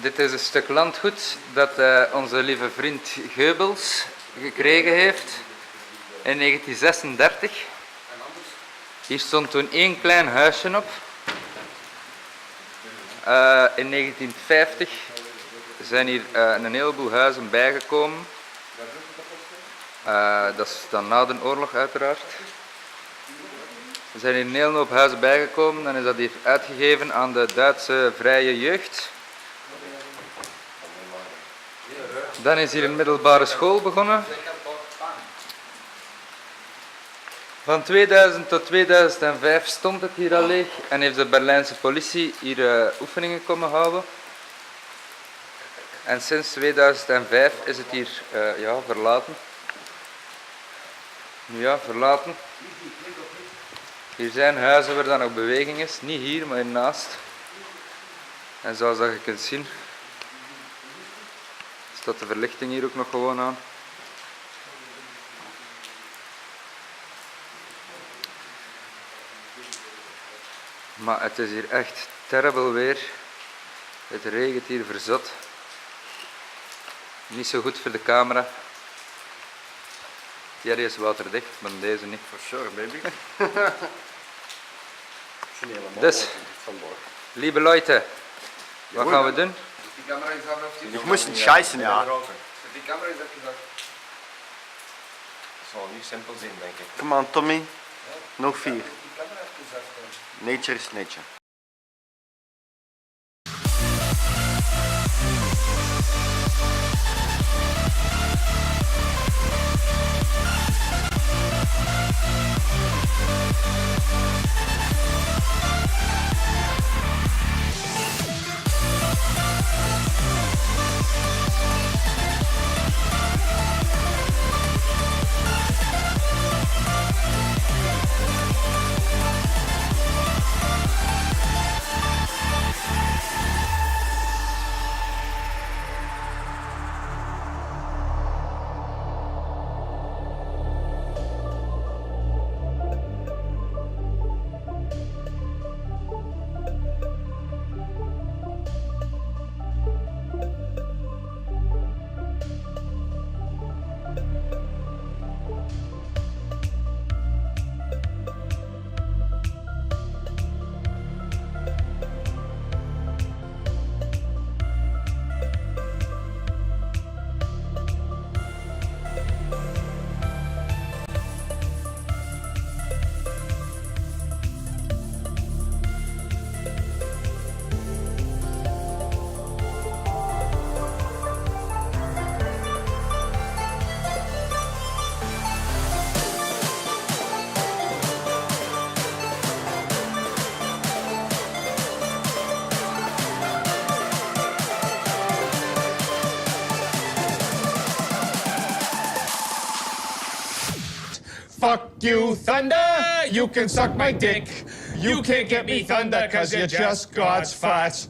Dit is een stuk landgoed dat onze lieve vriend Goebbels gekregen heeft in 1936. Hier stond toen één klein huisje op. In 1950 zijn hier een heleboel huizen bijgekomen. Dat is dan na de oorlog uiteraard. Er zijn hier een hele hoop huizen bijgekomen. Dan is dat hier uitgegeven aan de Duitse vrije jeugd. Dan is hier een middelbare school begonnen. Van 2000 tot 2005 stond het hier al leeg en heeft de Berlijnse politie hier oefeningen komen houden. En sinds 2005 is het hier verlaten. Ja, verlaten. Hier zijn huizen waar dan ook beweging is, niet hier, maar hiernaast. En zoals dat je kunt zien, staat de verlichting hier ook nog gewoon aan. Maar het is hier echt terrible weer. Het regent hier verzot. Niet zo goed voor de camera. Thierry is waterdicht, maar deze niet. For sure, baby. Dus, lieve Leute, wat gaan we doen? Ich muss nicht scheißen, ja. Die camera is afgezakt. Dat zal nu simpel zijn, denk ik. Come on, Tommy. Nog 4. Die camera is afgezakt. Nature is nature. Fuck you, thunder, you can suck my dick. You can't get me thunder cause you're just God's farts.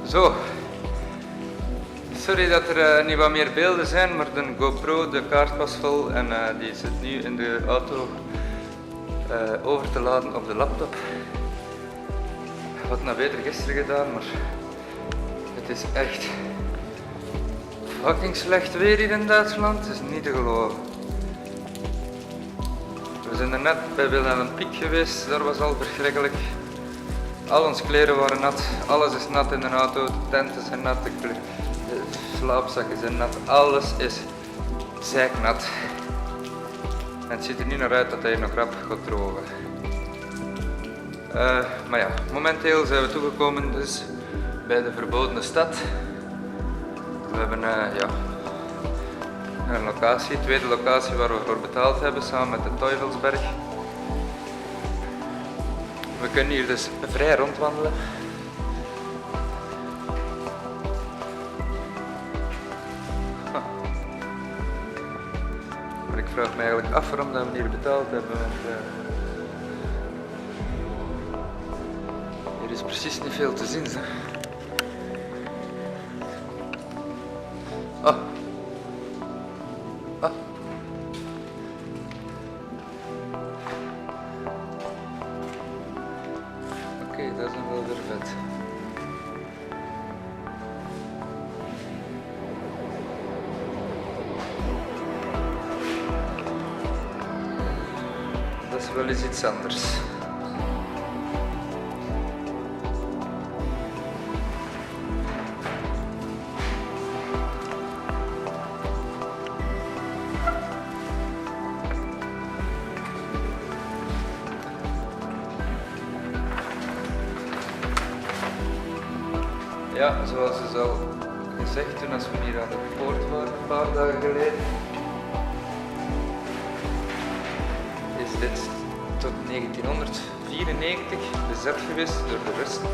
Zo, sorry dat er niet wat meer beelden zijn, maar de GoPro, de kaart was vol en die zit nu in de auto over te laden op de laptop. Ik had het beter gisteren gedaan, maar het is echt fucking slecht weer hier in Duitsland, het is niet te geloven. We zijn er net bij Wilhelm Pieck geweest, daar was al verschrikkelijk. Al onze kleren waren nat, alles is nat in de auto, de tenten zijn nat, de slaapzakken zijn nat, alles is zeiknat. En het ziet er niet naar uit dat hij nog rap gaat drogen. Maar ja, momenteel zijn we toegekomen dus bij de verbodene stad. We hebben een locatie, tweede locatie waar we voor betaald hebben samen met de Teufelsberg. We kunnen hier dus vrij rondwandelen. Maar ik vraag me eigenlijk af waarom dat we hier betaald hebben. Want, is precies niet veel te zien, zeg. Ah. Ah. Oké, dat is dan wel weer vet. Dat is wel eens iets anders. Ja, zoals is al gezegd toen als we hier aan de poort waren een paar dagen geleden, is dit tot 1994 bezet geweest door de Russen.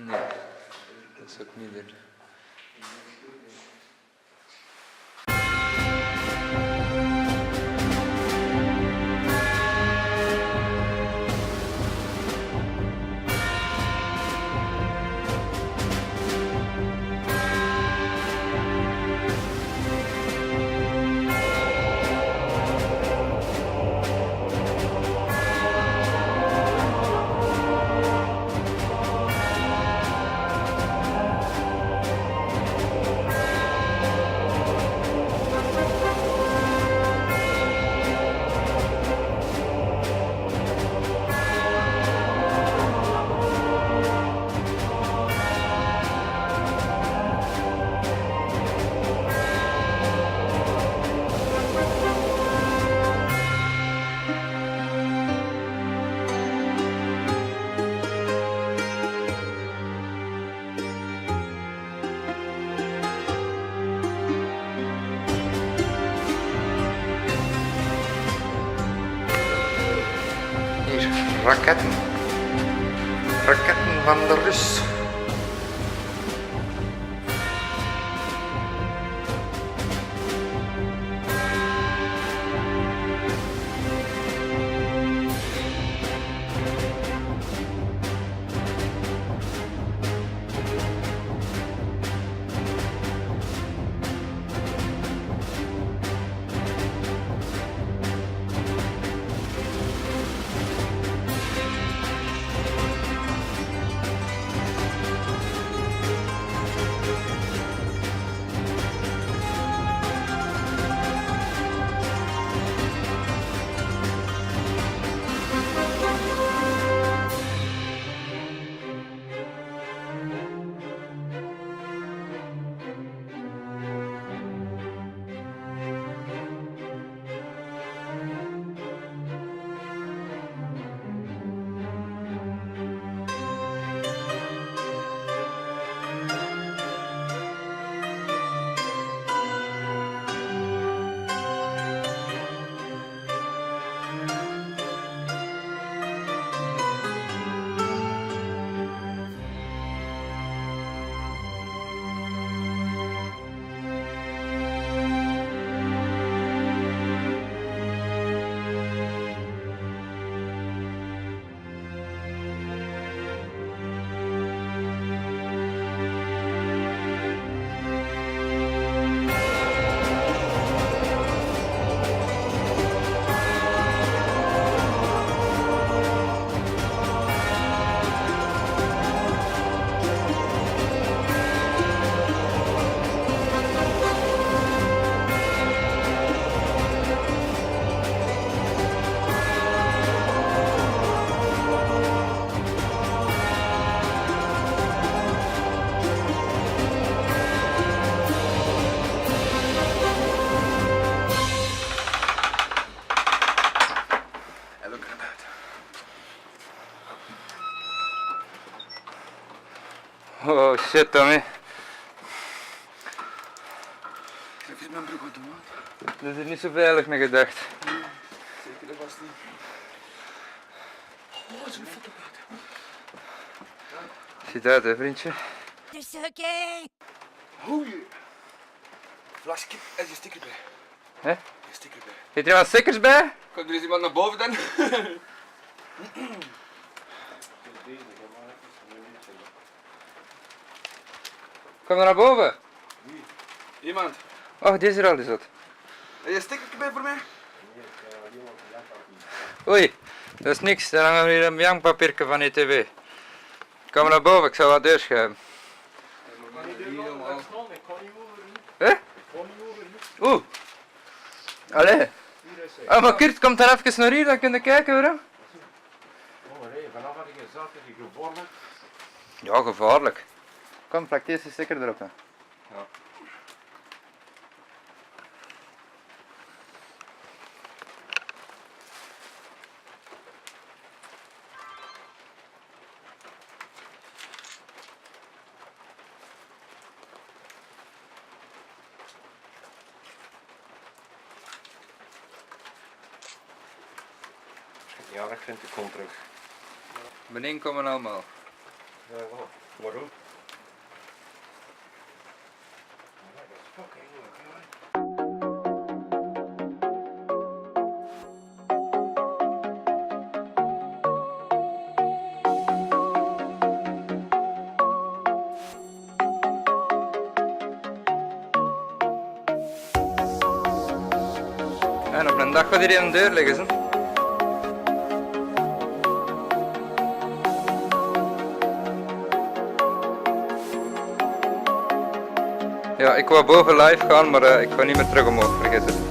Nee, dat zou ik niet doen. Raketten. Raketten van de Rus. shit, Tommy. Even mijn broek aan doen, man. Dat is hier niet zo veilig naar gedacht. Zeker, dat was niet. Oh, zo'n foto buiten. Ziet uit, hè, vriendje. Dus oké. Hoei. Flesje, er is je sticker bij. Hè? Er is sticker bij. Zit er wat stickers bij? Kan er eens iemand naar boven dan? Kom er naar boven. Iemand. Oh, deze er al is dat. Heb je een sticker bij voor mij? Oei, dat is niks. Dan hangen we hier een jankpapiertje van ETW. Kom maar naar boven, ik zal wat deurschuiven. Hè? Oeh. Allee. Oh, maar Kurt, komt daar even naar hier, dan kun je kijken hoor. Oh nee, vanaf wat ik gezegd heb, ik gevormd. Ja, gevaarlijk. Kom, plak deze sticker erop. Hè. Ja. Ja, ik vind het komt terug. Beneden komen allemaal. Ja, waarom? En op een dag gaat hier in de deur liggen. Hè. Ja, ik wou boven live gaan, maar ik ga niet meer terug omhoog, vergeet het.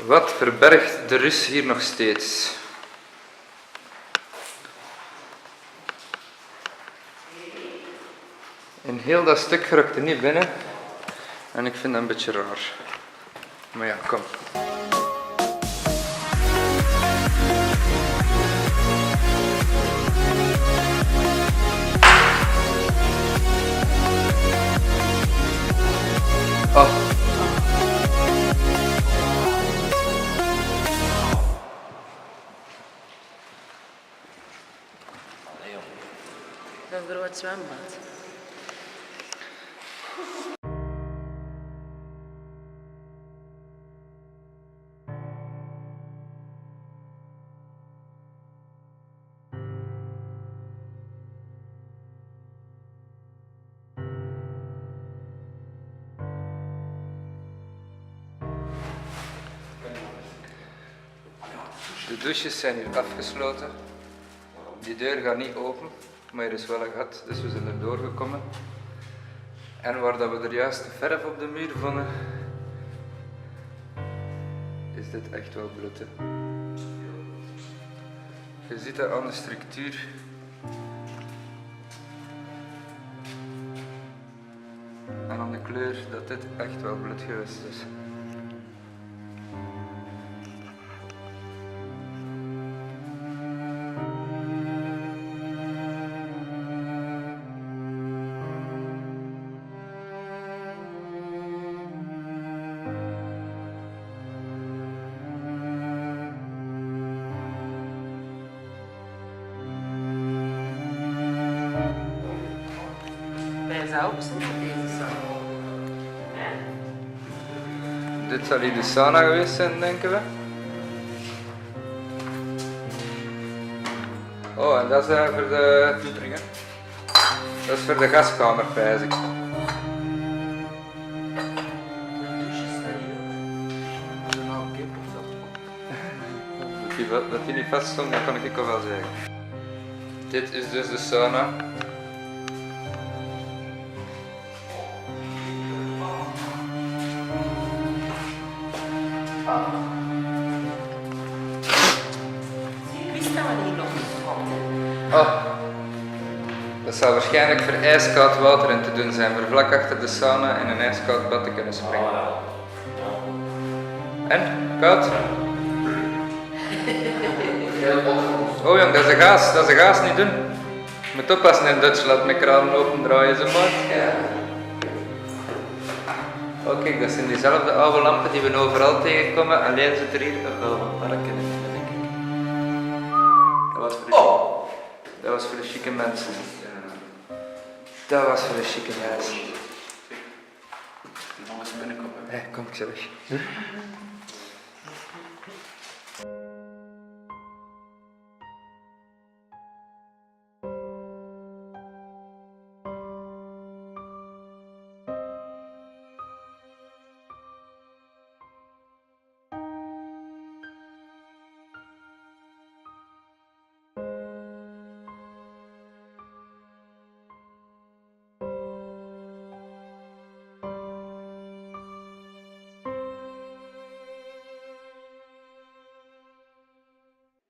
Wat verbergt de Rus hier nog steeds? In heel dat stuk geraakt er niet binnen en ik vind dat een beetje raar. Maar ja, kom. Oh. Dat is een groot zwembad. De douches zijn hier afgesloten. Die deur gaat niet open, maar er is wel een gat, dus we zijn er doorgekomen. En waar dat we er juist verf op de muur vonden, is dit echt wel bloed. Hè. Je ziet dat aan de structuur. En aan de kleur dat dit echt wel bloed geweest is. Wij zouden ook zijn met deze sauna. Dit zal hier de sauna geweest zijn, denken we. Oh, en dat is voor de... Dat is voor de gaskamer, pijs ik. Dat die niet vast stond, dat kan ik al wel zeggen. Dit is dus de sauna. Wist dat we niet nog niet Oh. Dat zal waarschijnlijk voor ijskoud water in te doen zijn, voor vlak achter de sauna in een ijskoud bad te kunnen springen. En? Koud? Oh jong, dat is een gaas, dat is een gaas niet doen. Je moet oppassen in Duitsland met kranen open draaien, zo maar. Ja. Oh kijk, dat zijn diezelfde oude lampen die we overal tegenkomen, alleen zit er hier een park in. Dat was voor de, dat was voor de chique mensen. Dat was voor de chique mensen. Nog eens binnenkomen. Hé, kom ik zo weg.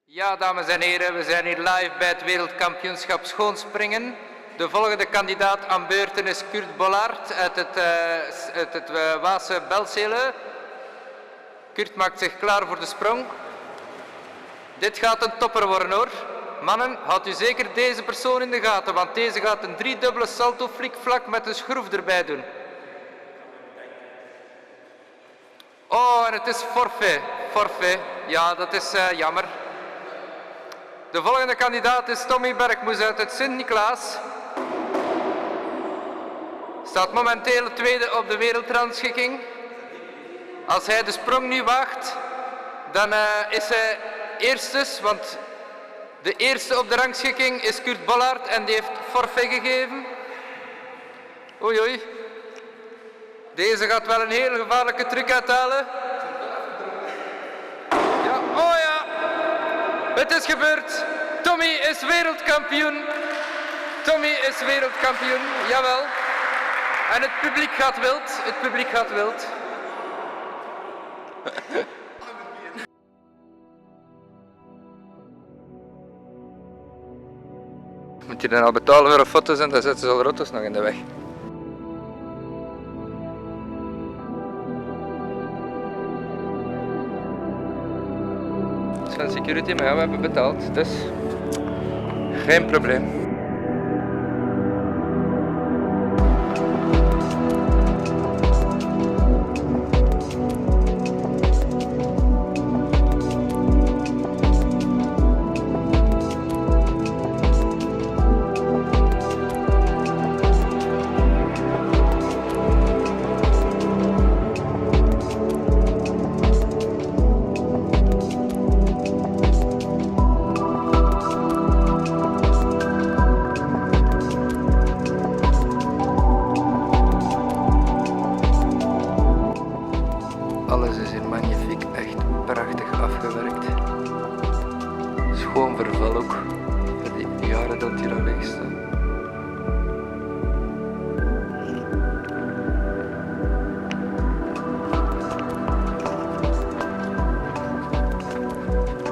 Ja, dames en heren, we zijn hier live bij het wereldkampioenschap schoonspringen. De volgende kandidaat aan beurten is Kurt Bollaert uit het Waalse Belzele. Kurt maakt zich klaar voor de sprong. Dit gaat een topper worden hoor. Mannen, houdt u zeker deze persoon in de gaten, want deze gaat een driedubbele salto flikvlak met een schroef erbij doen. Oh, en het is forfait. Forfait. Ja, dat is jammer. De volgende kandidaat is Tommy Berkmoes uit het Sint-Niklaas. Staat momenteel tweede op de wereldrangschikking. Als hij de sprong nu waagt, dan is hij eerstes, want de eerste op de rangschikking is Kurt Bollaert en die heeft forfait gegeven. Oei oei. Deze gaat wel een heel gevaarlijke truc uithalen. Ja, oh ja. Het is gebeurd. Tommy is wereldkampioen. Tommy is wereldkampioen, jawel. En het publiek gaat wild. Het publiek gaat wild. Moet je dan al betalen voor een foto's en dan zetten ze al rotos nog in de weg. Het is van security, maar ja, we hebben betaald, dus geen probleem. Alles is hier magnifiek, echt prachtig afgewerkt. Schoon verval ook, voor die jaren dat hier al leeg staat.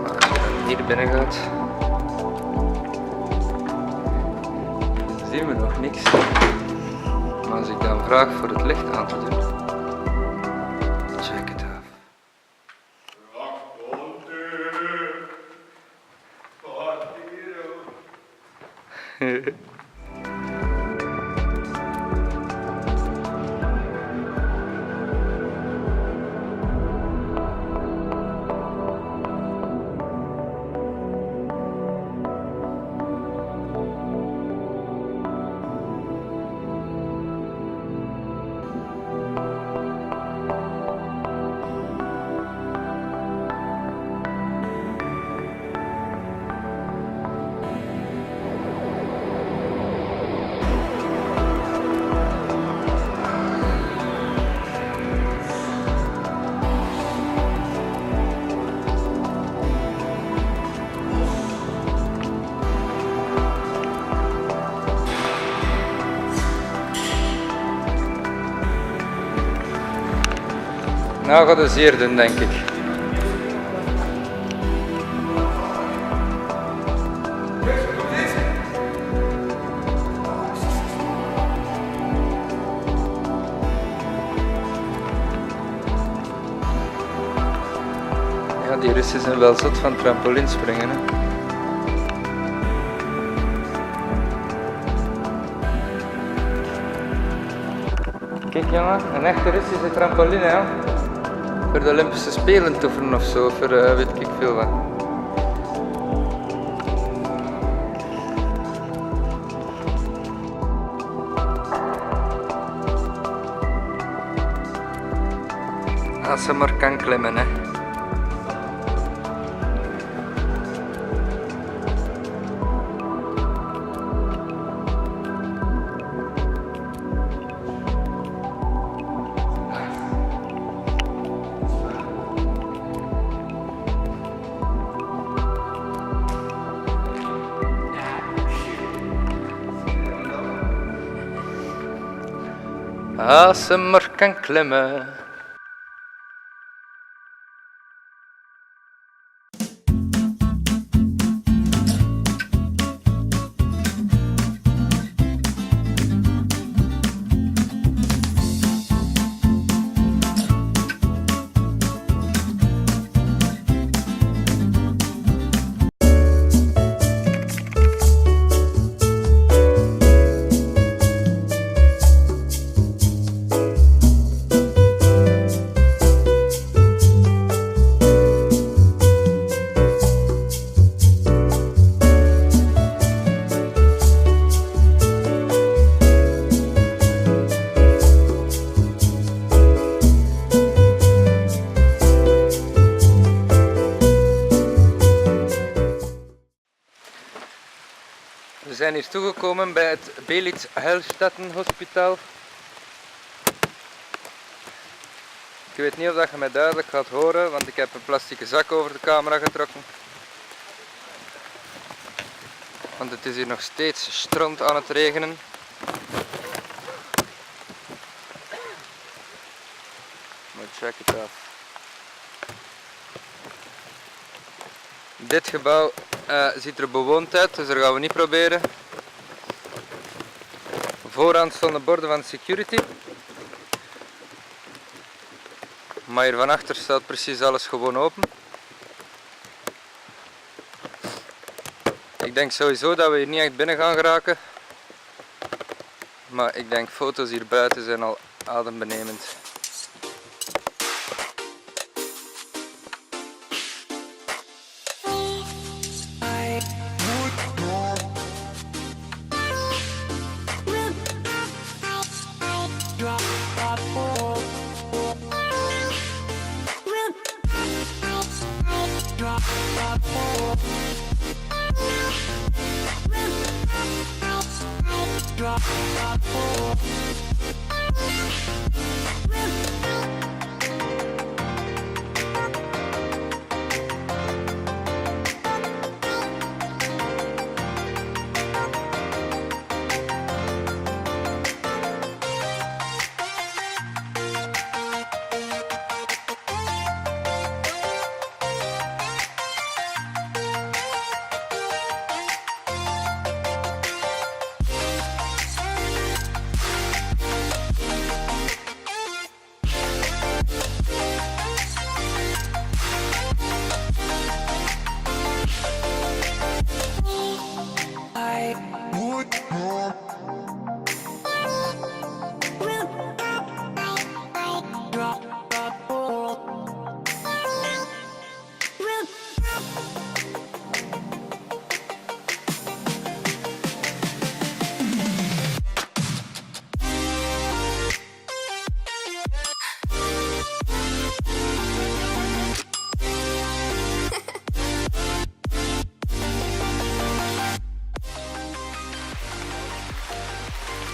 Maar als je dan hier binnen gaat, dan zien we nog niks. Maar als ik dan vraag voor het licht aan te doen, check it out. Nou gaat het zeer doen, denk ik. Die Russen zijn wel zot van trampolinspringen, hè. Kijk jongen, een echte Russische trampoline, hè. Voor de Olympische Spelen toeven of zo, voor weet ik veel wat. Als ze maar kan klimmen, hè. Als ze maar kan klimmen. We zijn hier toegekomen bij het Belitz Heilstätten Hospitaal. Ik weet niet of dat je mij duidelijk gaat horen, want ik heb een plastieke zak over de camera getrokken. Want het is hier nog steeds stront aan het regenen. Maar check it out. Dit gebouw ziet er bewoond uit, dus dat gaan we niet proberen. Vooraan stonden borden van security. Maar hier van achter staat precies alles gewoon open. Ik denk sowieso dat we hier niet echt binnen gaan geraken. Maar ik denk foto's hier buiten zijn al adembenemend.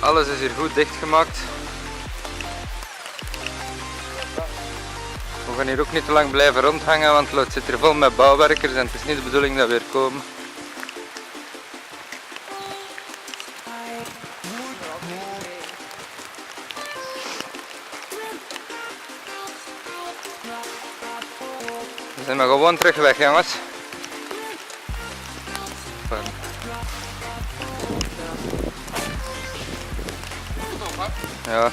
Alles is hier goed dichtgemaakt. We gaan hier ook niet te lang blijven rondhangen, want het zit hier vol met bouwwerkers en het is niet de bedoeling dat we hier komen. We zijn maar gewoon terug weg, jongens. Ja.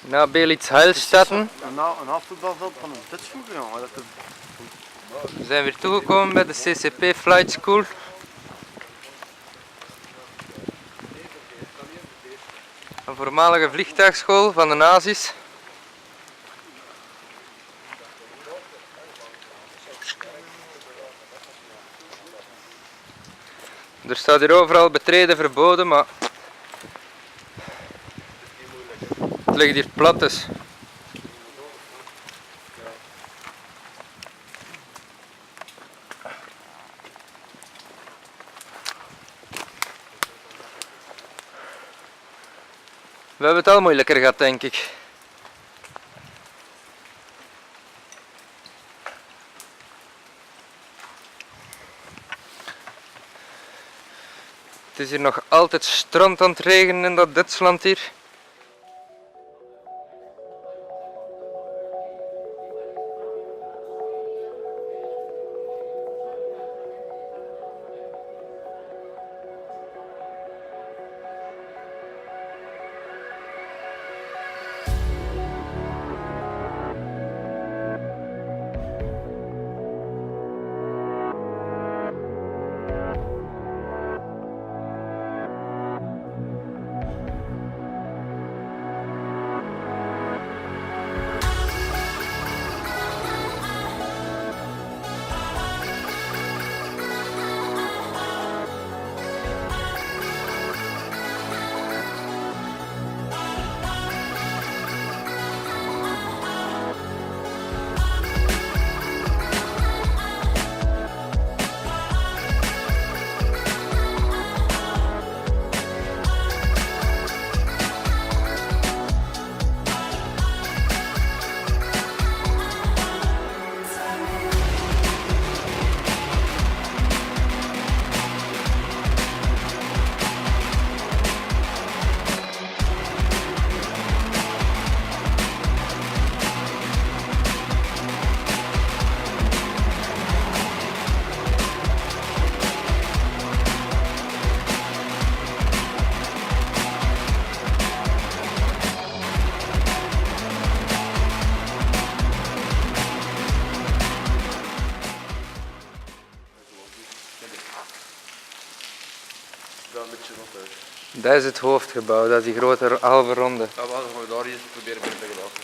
Na Belitz Heilstätten Een voetbalveld van een Dutch vroeger, jongen. we zijn weer toegekomen bij de CCP Flight School. Een voormalige vliegtuigschool van de nazi's. Er staat hier overal betreden verboden, maar het ligt hier plat dus. We hebben het al moeilijker gehad, denk ik. Het is hier nog altijd strand aan het regenen in dat Duitsland hier. Dat is het hoofdgebouw, dat is die grote halve ronde. Ja, we gaan daar eens proberen bij de gelaten.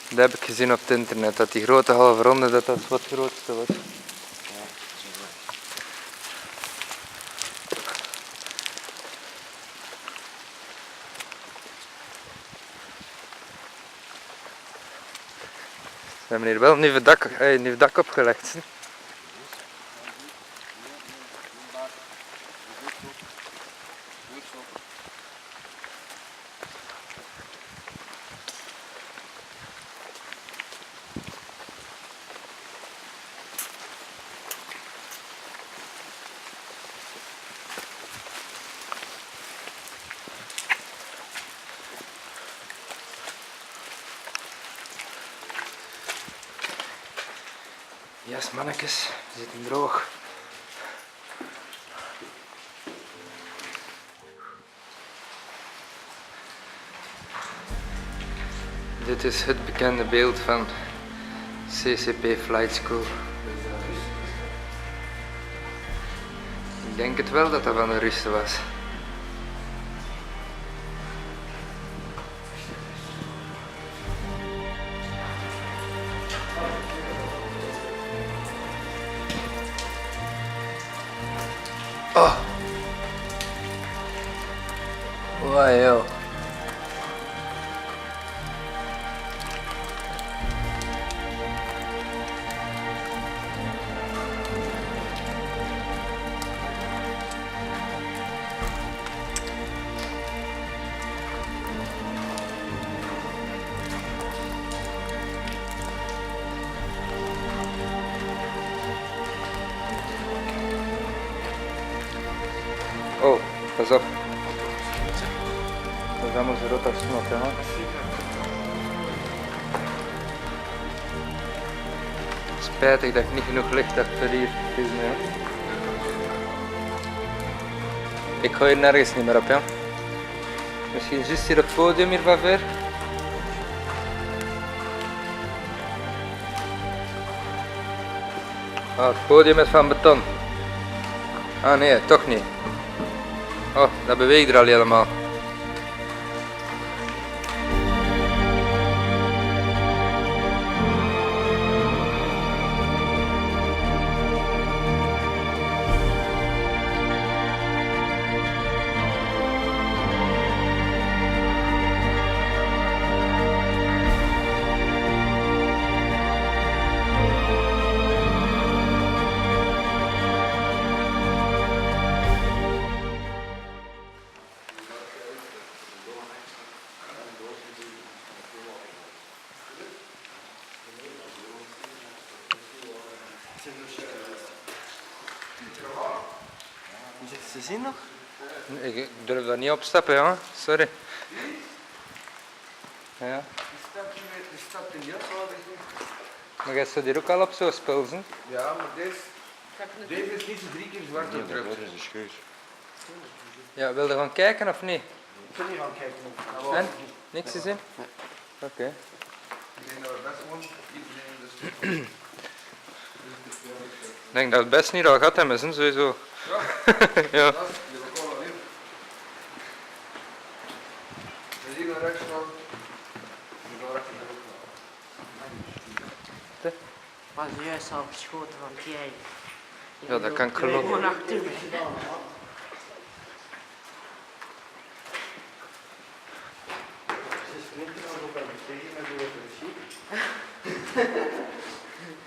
Dat heb ik gezien op het internet, dat die grote halve ronde dat wat het grootste was. Ze hebben hier wel een nieuw dak opgelegd. Hè? Yes, mannetjes, we zitten droog. Dit is het bekende beeld van CCP Flight School. Ik denk het wel dat dat van de Russen was. Oh. Wow, joh. Oh, pas op. Dat is allemaal zo rood als snot, hè. Spijtig dat ik niet genoeg licht heb voor hier. Ik ga hier nergens niet meer op, ja. Misschien juist hier het podium hier van ver. Ah, het podium is van beton. Ah nee, toch niet. Oh, dat beweegt er al helemaal. Ze zien nog? Ik durf daar niet op stappen, jongen. Sorry. Ja. Die stapt in jas. Maar jij staat hier ook al op zo'n spel, hè? Ja, maar deze is niet zo 3 keer zwart gedrukt. Dat is een scheus. Ja, wil je gaan kijken of niet? Ik wil niet gaan kijken. En? Niks te zien? Oké. Ik denk dat we best gewoon iets in de stuk. Ik denk dat het best niet al gaat hebben, hè, sowieso. Ja. Dat is de lokale weer. En hier naar rechts gaan. En daar rechts naar ook. Was juist al geschoten van jij. Ja, dat kan ik geloven. Gewoon achter me.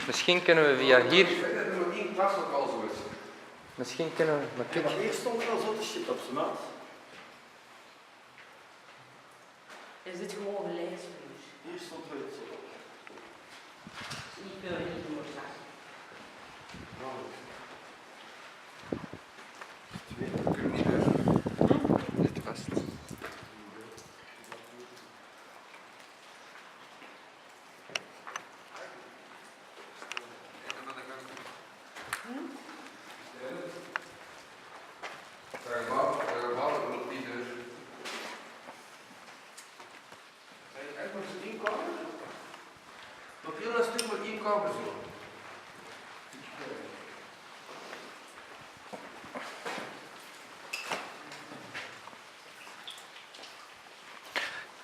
Misschien kunnen we via hier. Ik denk dat er nog 1 klaslokaal zo is. Misschien kunnen we. Maar kijk. Hier stond er al zo te shit op zijn maat. Is dit gewoon gelijksvuur? Hier stond er zo op. Niet veel niet doorzaak. We kunnen niet meer. Zit vast. Nog heel een stuk met 1 kamer zo.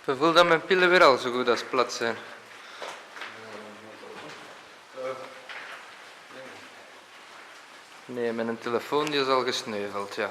Ik voel dat mijn pillen weer al zo goed als plat zijn. Nee, mijn telefoon die is al gesneuveld, ja.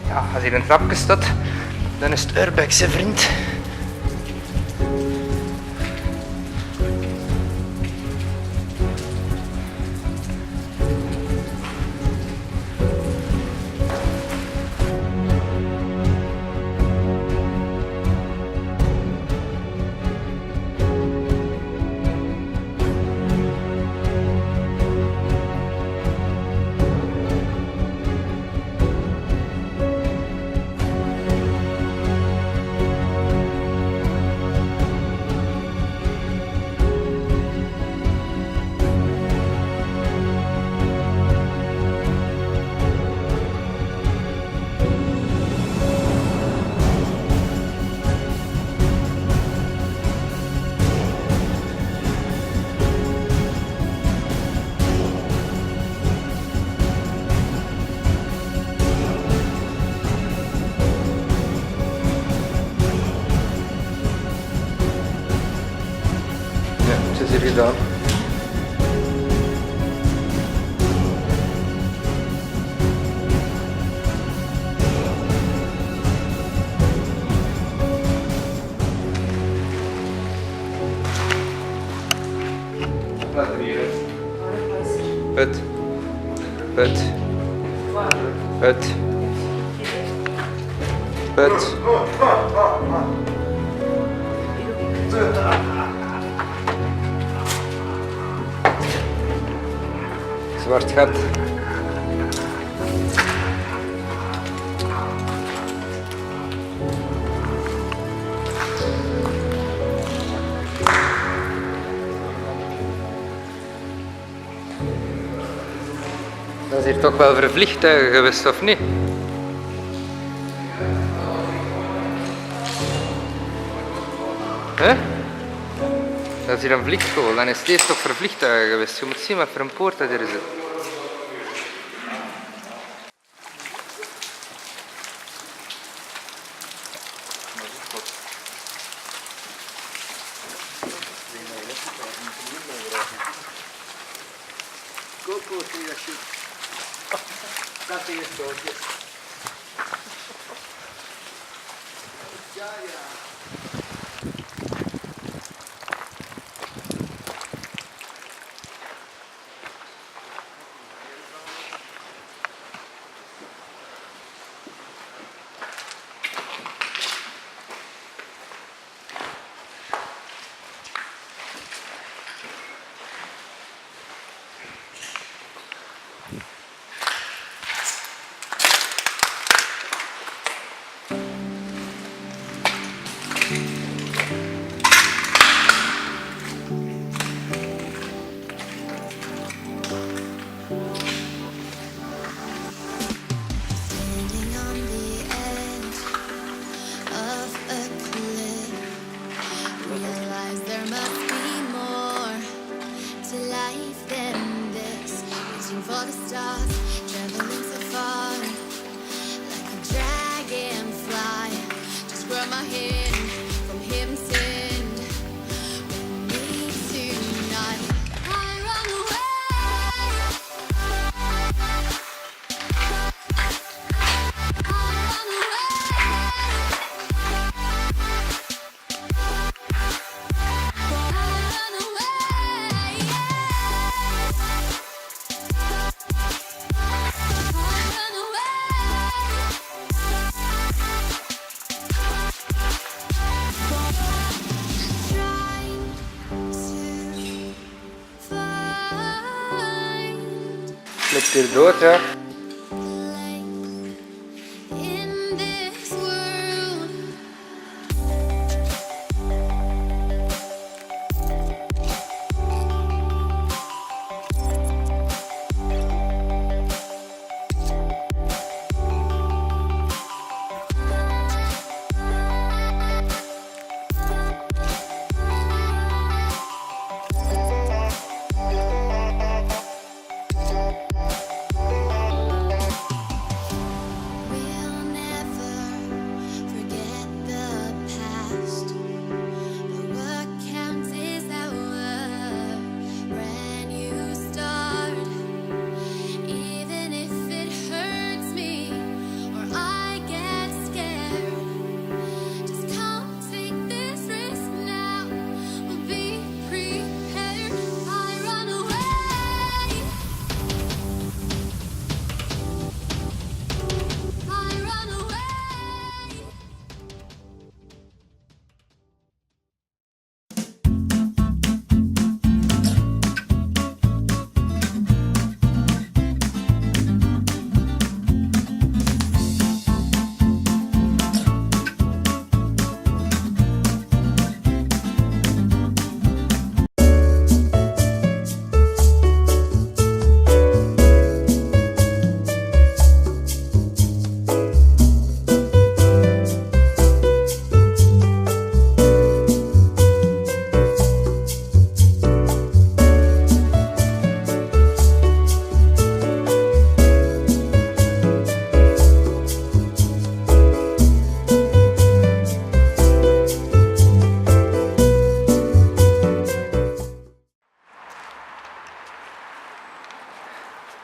Ja, als hier een trapje staat, dan is het Urbex, hè, vriend. gedaan. Laat er hier. Het. Het. Het. Het. Zwart gat. Dat is hier toch wel voor vliegtuigen geweest, of niet? Hè? Dat is hier een vliegschool, dan is deze toch voor vliegtuigen geweest. Je moet zien wat voor een poort dat hier zit. GoPro to your shoot. Dat is het. Ja, ja. For the stars, traveling so far, like a dragonfly. Just grab my hand from him, send me tonight. I run away. I run Ligt hier dood, ja. in this world.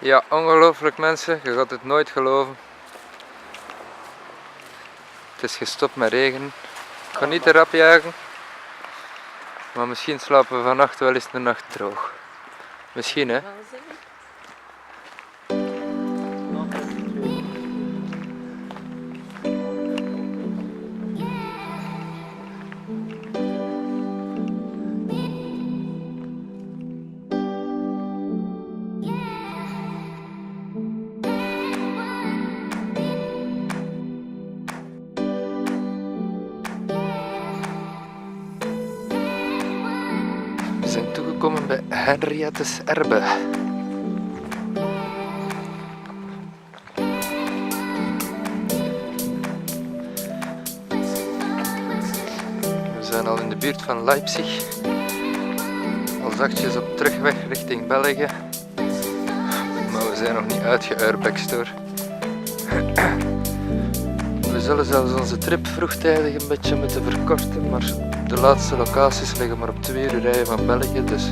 Ja, ongelooflijk mensen, je gaat het nooit geloven. Het is gestopt met regen. Ik ga niet te rap jagen. Maar misschien slapen we vannacht wel eens de nacht droog. Misschien hè. We zijn toegekomen bij Henriette's Erbe. We zijn al in de buurt van Leipzig. Al zachtjes op terugweg richting België. Maar we zijn nog niet uitgeurbext hoor. We zullen zelfs onze trip vroegtijdig een beetje moeten verkorten, maar de laatste locaties liggen maar op 2 uur rijden van België, dus...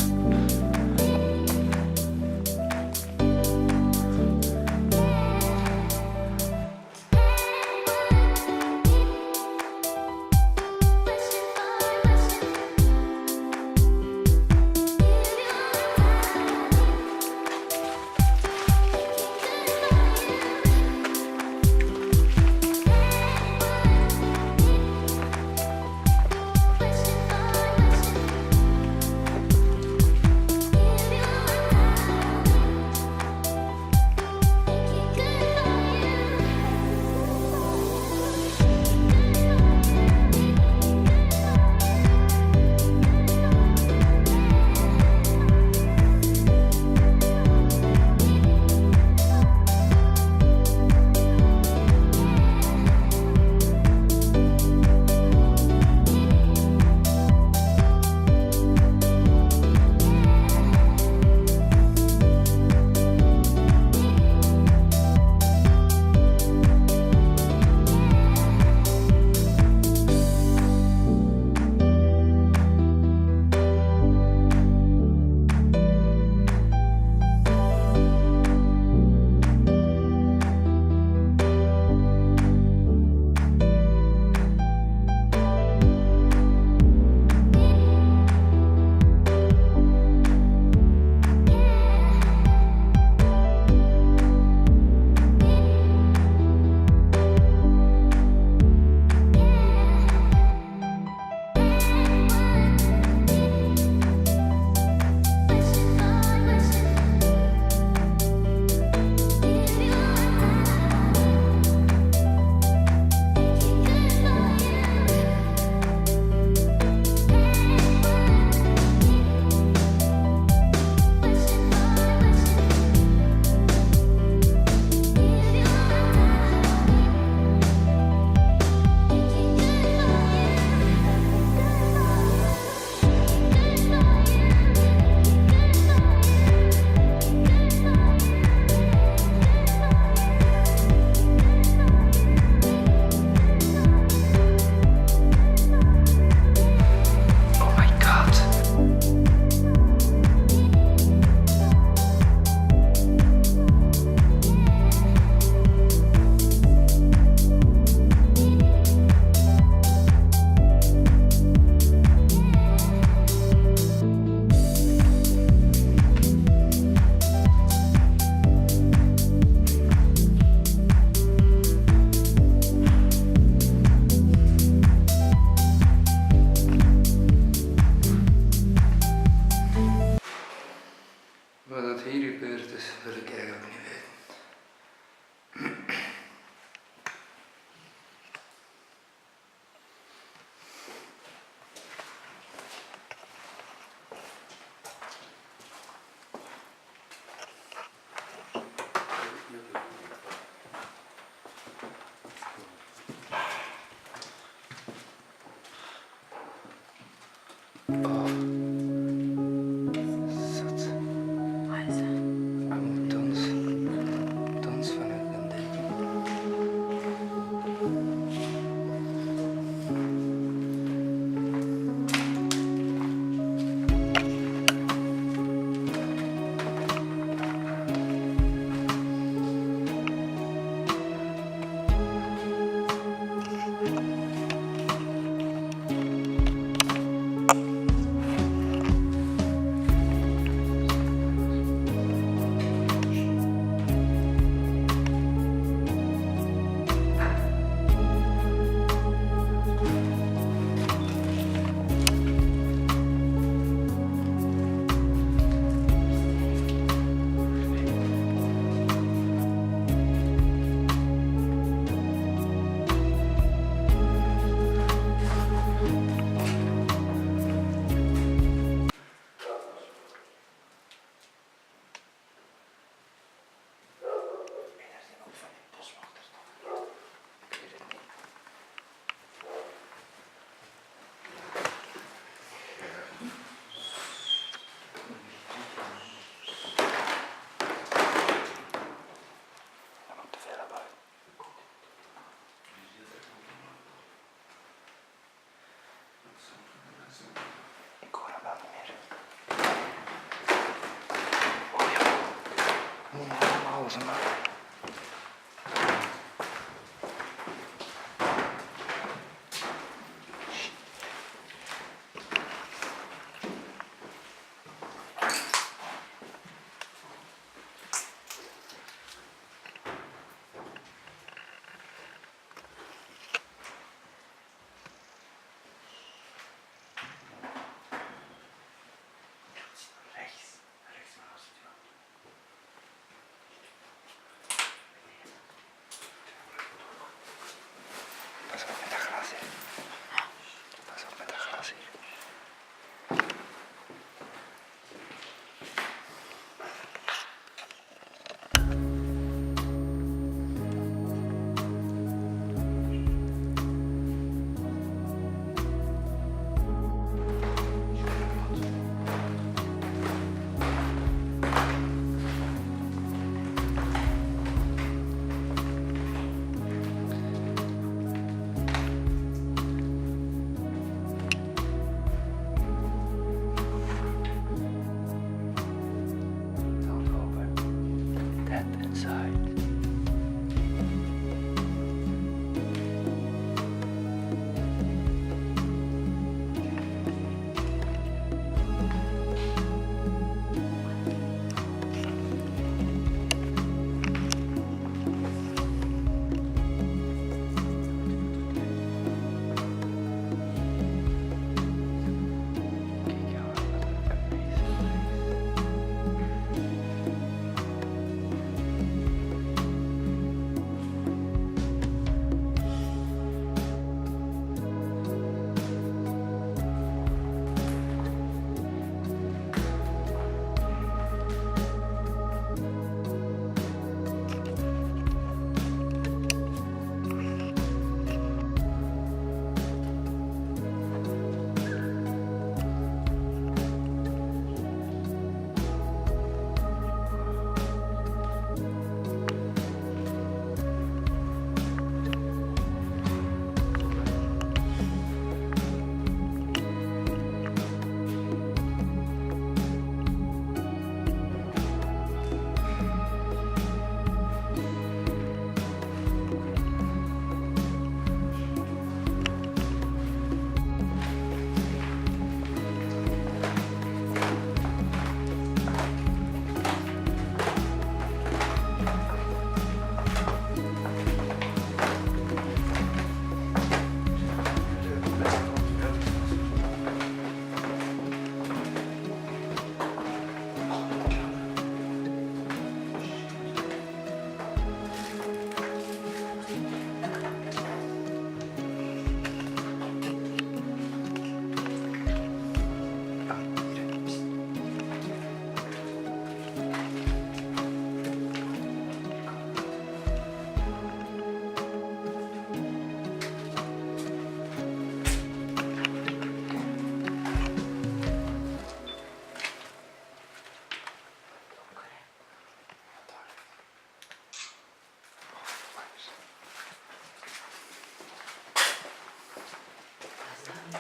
Zo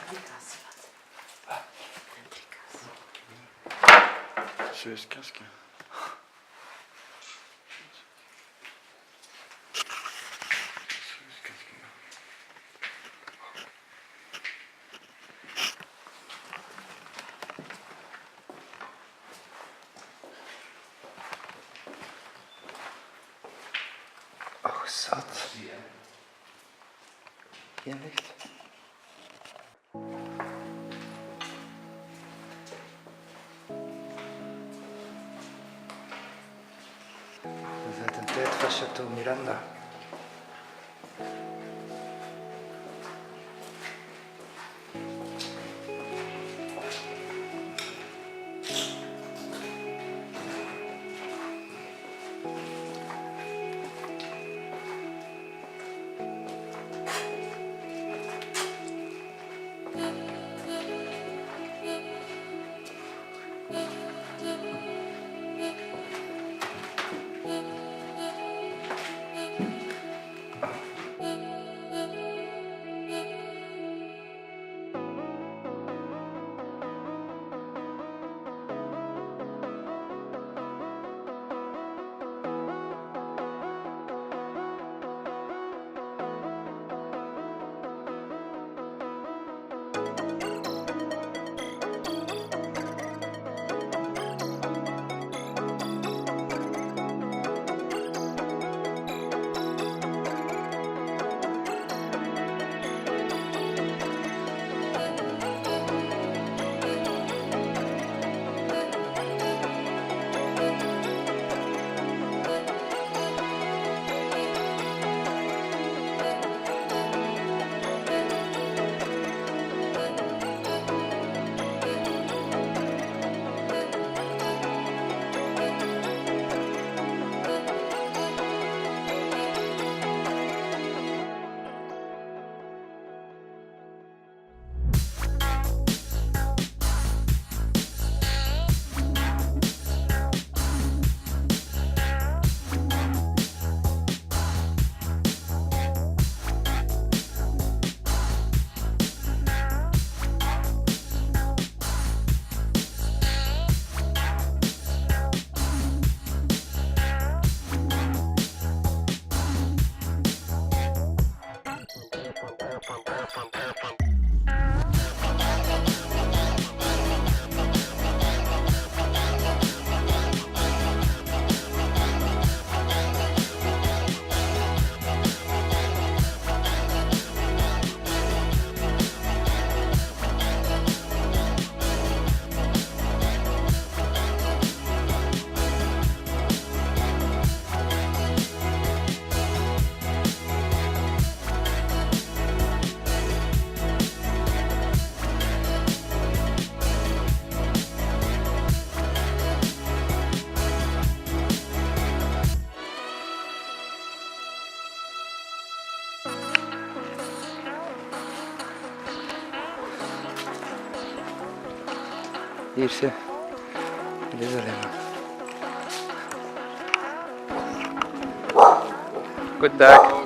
is het kastje. Oh, zat. Geen licht. We zijn een tijd van Chateau Miranda. Hier ze. Dit is alleen maar. Goed dag.